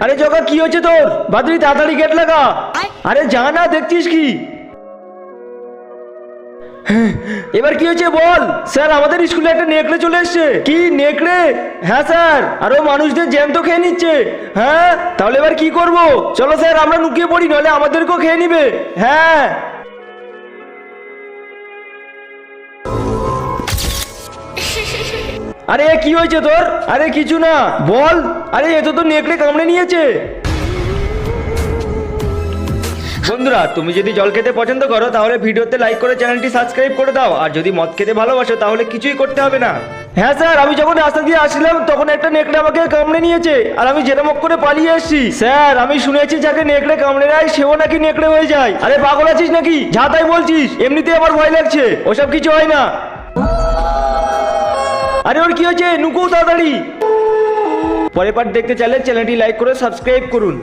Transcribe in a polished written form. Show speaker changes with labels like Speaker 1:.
Speaker 1: আরে জগা কি হচ্ছে তোর? বাদরি তাড়াতাড়ি গেট লাগা। আরে যা না, দেখছিস কি? এবার কি হয়েছে বল? স্যার আমাদের স্কুলে একটা নেকড়ে চলে এসছে। কি নেকড়ে? হ্যাঁ স্যার, আরো মানুষদের জ্যান্ত খেয়ে নিচ্ছে। হ্যাঁ তাহলে এবার কি করব? চলো স্যার আমরা লুকিয়ে পড়ি, নলে আমাদেরকেও খেয়ে নিবে। হ্যাঁ আরে কি হয়েছে তোর? আরে কিছু না, বল। আরে এ তো নেকড়ে কামড়ে নিয়েছে। বন্ধুরা, তুমি যদি জল খেতে পছন্দ করো তাহলে ভিডিওতে লাইক করে চ্যানেলটি সাবস্ক্রাইব করে দাও। আর যদি মদ খেতে ভালোবাসো তাহলে কিছুই করতে হবে না। হ্যাঁ স্যার, আমি যখন রাস্তা দিয়ে আসছিলাম তখন একটা নেকড়ে আমাকে কামড়ে নিয়েছে, আর আমি জেরামক করে পালিয়ে এসেছি। স্যার আমি শুনেছি যাকে নেকড়ে কামড়ে নেয় সেও নাকি নেকড়ে হয়ে যায়। আরে পাগল আছিস নাকি? যা তাই বলছিস? এমনিতেই আমার ভয় লাগছে, ওসব কিছু হয় না। আরে ওর কি হয়েছে? নুকো তাড়াতাড়ি। পরের পার্ট দেখতে চাইলে চ্যানেলটি লাইক করে সাবস্ক্রাইব করুন।